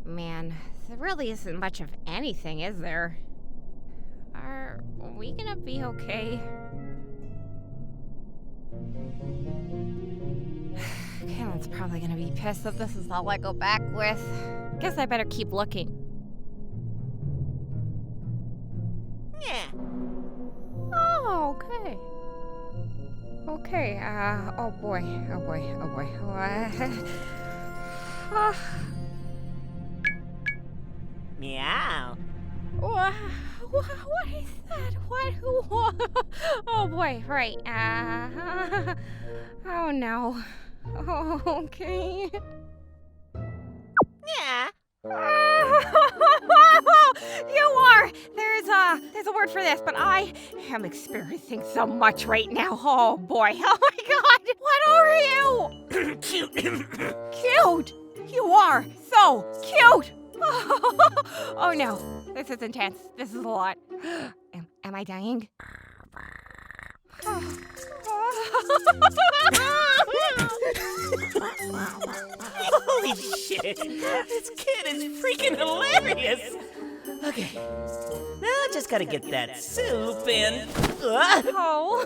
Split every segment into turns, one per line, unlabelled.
man, there really isn't much of anything, is there? Are we gonna be okay? Kaylin's probably gonna be pissed that this is all I go back with. Guess I better keep looking.
Yeah.
Oh, okay. Okay, oh boy.
Meow.
What is that? What? Oh boy, right. Oh no. Okay.
Yeah.
You are! There's a word for this, but I am experiencing so much right now. Oh boy. Oh my god. What are you?
Cute.
Cute! You are so cute! Oh no, this is intense. This is a lot. Am I dying?
Holy shit! This kid is freaking hilarious! Okay. Now just gotta get that soup in.
Oh.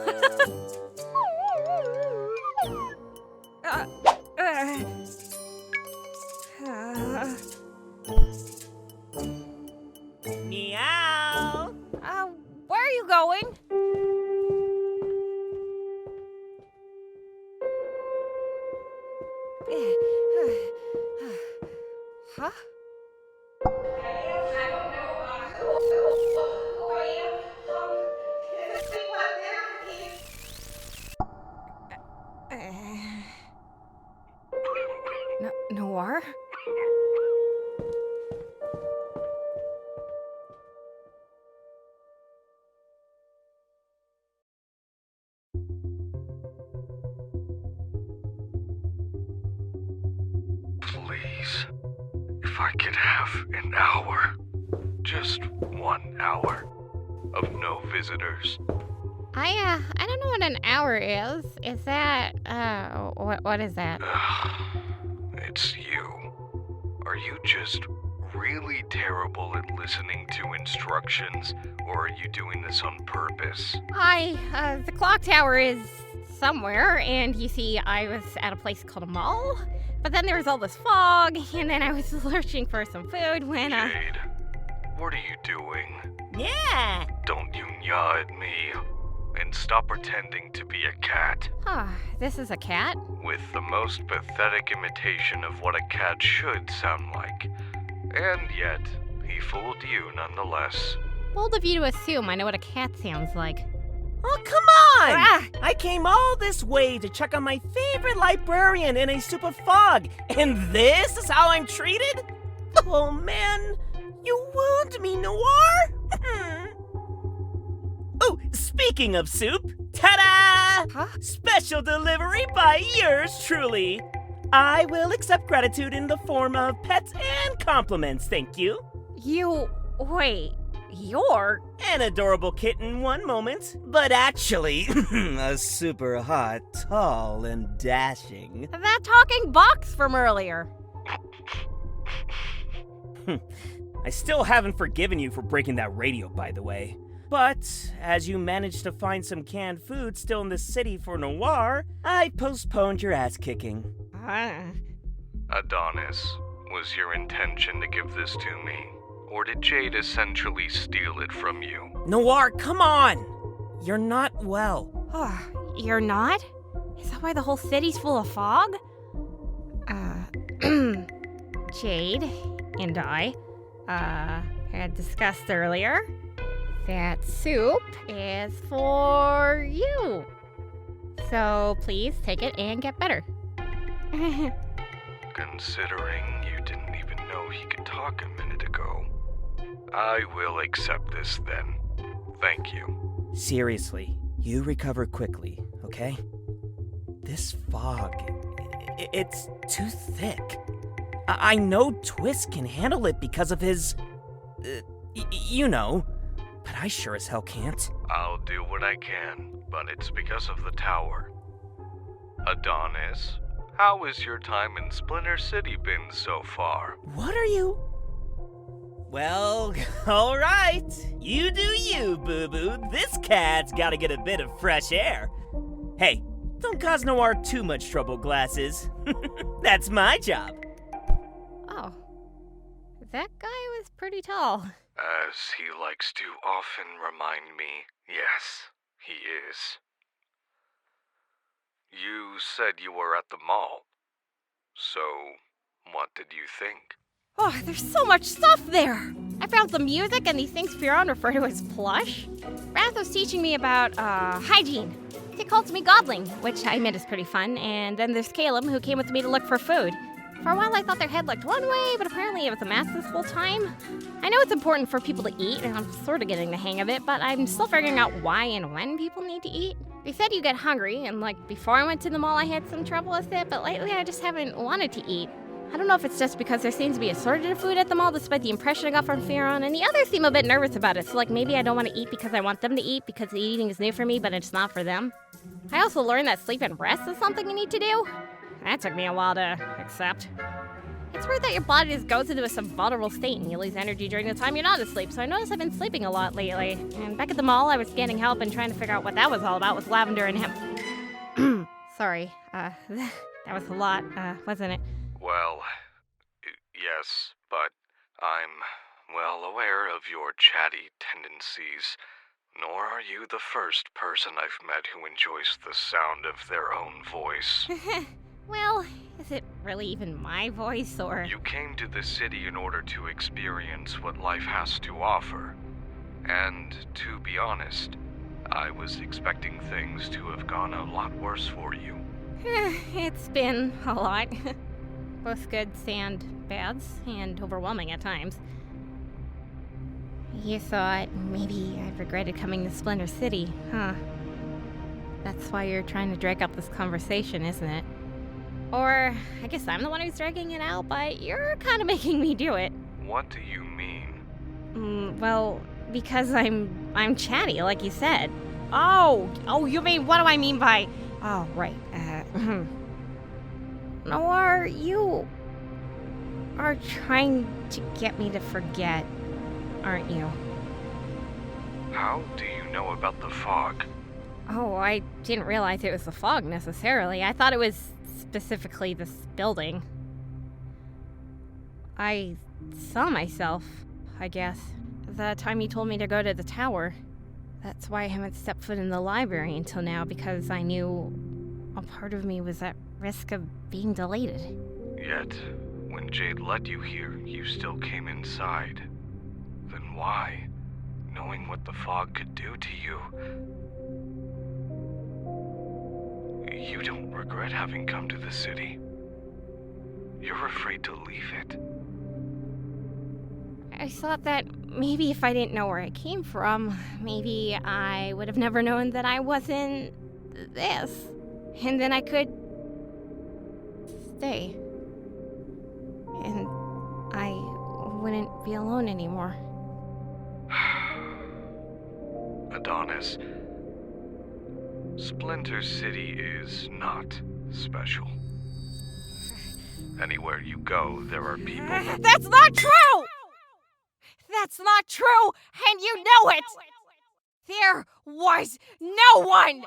Meow!
Where are you going? Huh? Noir?
Please, if I could have an hour, just 1 hour, of no visitors.
I don't know what an hour is. Is that, what is that?
It's you. Are you just really terrible at listening to instructions, or are you doing this on purpose?
The clock tower is somewhere, and you see, I was at a place called a mall, but then there was all this fog, and then I was searching for some food when,
Jade, what are you doing?
Yeah!
Don't you yaw at me. And stop pretending to be a cat.
This is a cat?
With the most pathetic imitation of what a cat should sound like. And yet, he fooled you nonetheless.
Bold of you to assume I know what a cat sounds like.
Oh, come on! I came all this way to check on my favorite librarian in a super fog, and this is how I'm treated? Oh, man. You wound me, Noir! Oh, speaking of soup, ta-da!
Huh?
Special delivery by yours truly. I will accept gratitude in the form of pets and compliments, thank you.
Wait, you're?
An adorable kitten one moment, but actually, a super hot, tall, and dashing.
That talking box from earlier.
I still haven't forgiven you for breaking that radio, by the way. But, as you managed to find some canned food still in the city for Noir, I postponed your ass-kicking.
Adonis, was your intention to give this to me? Or did Jade essentially steal it from you?
Noir, come on! You're not well.
You're not? Is that why the whole city's full of fog? Jade and I, had discussed earlier that soup is for you. So please take it and get better.
Considering you didn't even know he could talk a minute ago, I will accept this then. Thank you.
Seriously, you recover quickly, okay? This fog, it's too thick. I know Twist can handle it because of his, you know, but I sure as hell can't.
I'll do what I can, but it's because of the tower. Adonis, how has your time in Splinter City been so far?
What are you Well, alright. You do you, boo-boo. This cat's gotta get a bit of fresh air. Hey, don't cause Noir too much trouble, Glasses. That's my job.
Oh. That guy was pretty tall.
As he likes to often remind me, yes, he is. You said you were at the mall. So, what did you think?
Oh, there's so much stuff there! I found some music and these things Fion refer to as plush. Wrath was teaching me about, hygiene. He calls me Godling, which I admit is pretty fun, and then there's Caleb, who came with me to look for food. For a while I thought their head looked one way, but apparently it was a mess this whole time. I know it's important for people to eat, and I'm sort of getting the hang of it, but I'm still figuring out why and when people need to eat. They said you get hungry, and before I went to the mall I had some trouble with it, but lately I just haven't wanted to eat. I don't know if it's just because there seems to be a shortage of food at the mall despite the impression I got from Fion, and the others seem a bit nervous about it, so maybe I don't want to eat because I want them to eat because the eating is new for me, but it's not for them. I also learned that sleep and rest is something you need to do. That took me a while to accept. It's weird that your body just goes into a vulnerable state and you lose energy during the time you're not asleep, so I noticed I've been sleeping a lot lately. And back at the mall, I was getting help and trying to figure out what that was all about with Lavender and him. Sorry, that was a lot, wasn't it?
Well, yes, but I'm well aware of your chatty tendencies. Nor are you the first person I've met who enjoys the sound of their own voice.
Well, is it really even my voice, or...?
You came to the city in order to experience what life has to offer. And, to be honest, I was expecting things to have gone a lot worse for you.
It's been a lot. Both goods and bads, and overwhelming at times. You thought maybe I regretted coming to Splinter City, huh? That's why you're trying to drag out this conversation, isn't it? Or, I guess I'm the one who's dragging it out, but you're kind of making me do it.
What do you mean?
Well, because I'm chatty, like you said. Oh, you mean, what do I mean by... Oh, right, Noir, you are trying to get me to forget, aren't you?
How do you know about the fog?
Oh, I didn't realize it was the fog necessarily. I thought it was specifically this building. I saw myself, I guess, the time you told me to go to the tower. That's why I haven't stepped foot in the library until now, because I knew a part of me was at risk of being deleted. Yet,
when Jade led you here, you still came inside. Then why? Knowing what the fog could do to you. You don't regret having come to the city. You're afraid to leave it.
I thought that maybe if I didn't know where I came from, maybe I would have never known that I wasn't this. And then I could stay. And I wouldn't be alone anymore.
Adonis, Splinter City is not special. Anywhere you go, there are people...
That's not true! That's not true, and you know it! There was no one!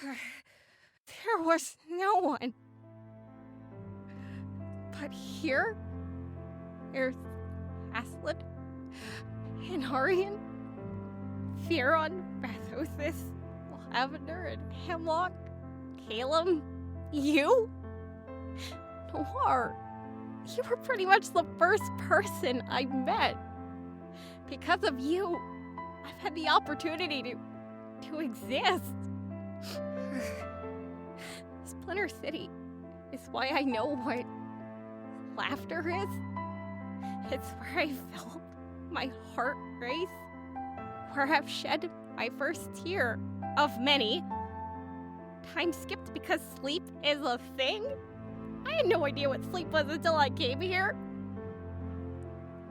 There was no one. But here, there's Aslan, and Arian, Theron, Bathosis, Lavender, and Hemlock, Caleb, you? Noir, you were pretty much the first person I met. Because of you, I've had the opportunity to exist. Splinter City is why I know what laughter is. It's where I felt my heart race, where I've shed my first tear of many. Time skipped because sleep is a thing? I had no idea what sleep was until I came here.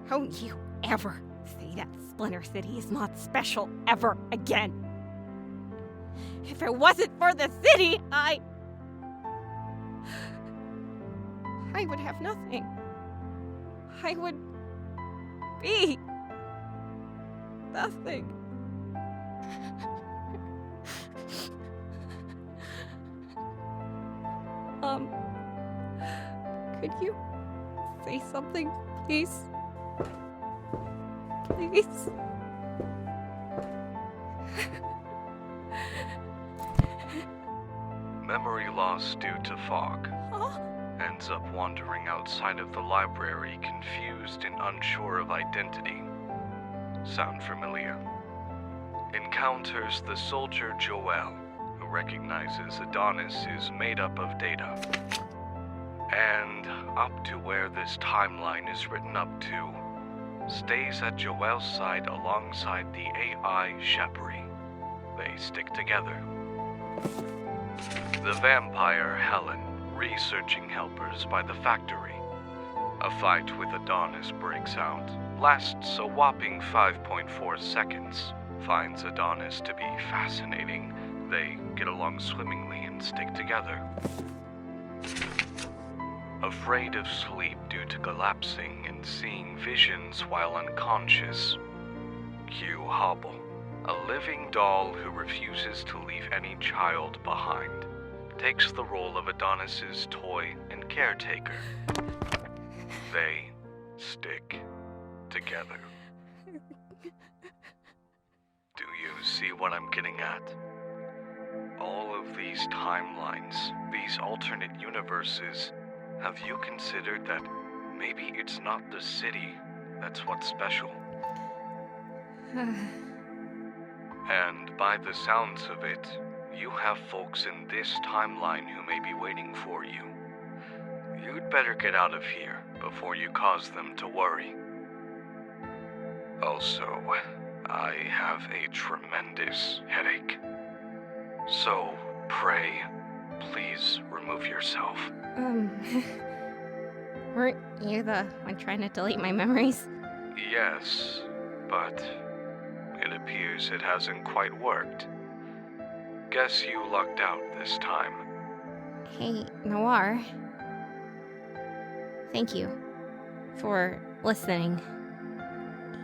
Don't you ever say that Splinter City is not special ever again. If it wasn't for the city, I would have nothing. I would be? Nothing. Could you say something, please? Please?
Memory loss due to fog.
Huh?
Ends up wandering outside of the library, confused and unsure of identity. Sound familiar? Encounters the soldier Joel, who recognizes Adonis is made up of data. And up to where this timeline is written up to, stays at Joel's side alongside the AI Shepri. They stick together. The vampire Helen, researching helpers by the factory. A fight with Adonis breaks out, lasts a whopping 5.4 seconds, finds Adonis to be fascinating. They get along swimmingly and stick together. Afraid of sleep due to collapsing and seeing visions while unconscious. Q Hobble, a living doll who refuses to leave any child behind. Takes the role of Adonis's toy and caretaker. They stick together. Do you see what I'm getting at? All of these timelines, these alternate universes, have you considered that maybe it's not the city that's what's special? And by the sounds of it, you have folks in this timeline who may be waiting for you. You'd better get out of here before you cause them to worry. Also, I have a tremendous headache. So, pray, please remove yourself.
Weren't you the one trying to delete my memories?
Yes, but it appears it hasn't quite worked. Guess you lucked out this time.
Hey, Noir. Thank you for listening.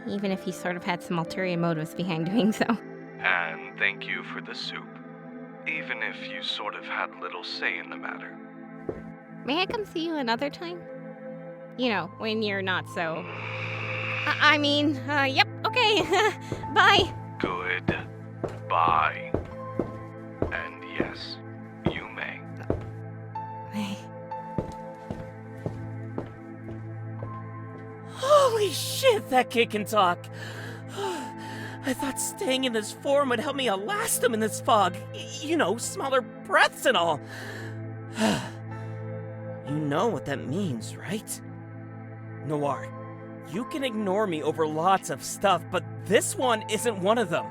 Even if you sort of had some ulterior motives behind doing so.
And thank you for the soup, even if you sort of had little say in the matter.
May I come see you another time? You know, when you're not so... yep, okay. Bye.
Good. Bye. And yes, you may.
Holy shit, that kid can talk. I thought staying in this form would help me outlast him in this fog. You know, smaller breaths and all. You know what that means, right? Noir, you can ignore me over lots of stuff, but this one isn't one of them.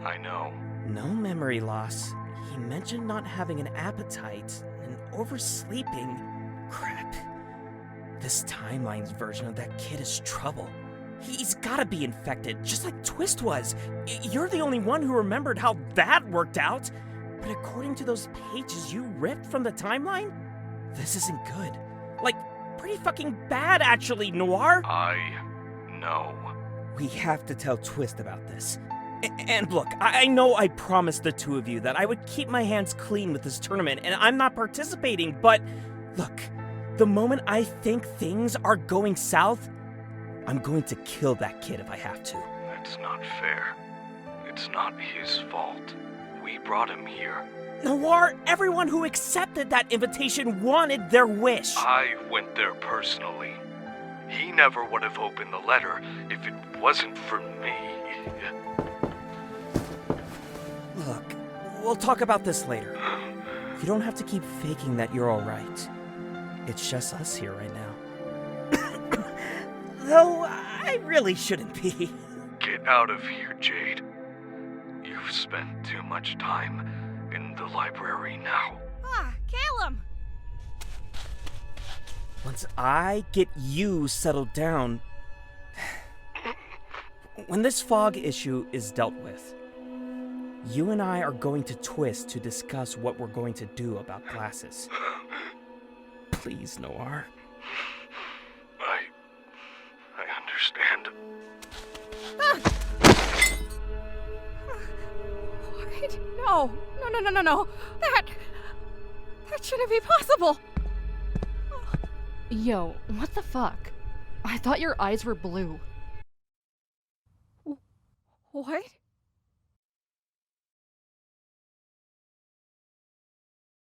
I know.
No memory loss. He mentioned not having an appetite and oversleeping. Crap. This timeline's version of that kid is trouble. He's gotta be infected, just like Twist was. You're the only one who remembered how that worked out. But according to those pages you ripped from the timeline, this isn't good. Like, pretty fucking bad, actually, Noir.
I know.
We have to tell Twist about this. And look, I know I promised the two of you that I would keep my hands clean with this tournament, and I'm not participating, but look, the moment I think things are going south, I'm going to kill that kid if I have to.
That's not fair. It's not his fault. We brought him here.
Noir, everyone who accepted that invitation wanted their wish.
I went there personally. He never would have opened the letter if it wasn't for me.
Look, we'll talk about this later. You don't have to keep faking that you're alright. It's just us here right now. Though, I really shouldn't be.
Get out of here, Jade. You've spent too much time in the library now.
Calum!
Once I get you settled down... When this fog issue is dealt with, you and I are going to Twist to discuss what we're going to do about classes. Please, Noir.
I understand.
What? No. No. That shouldn't be possible.
Yo, what the fuck? I thought your eyes were blue.
What?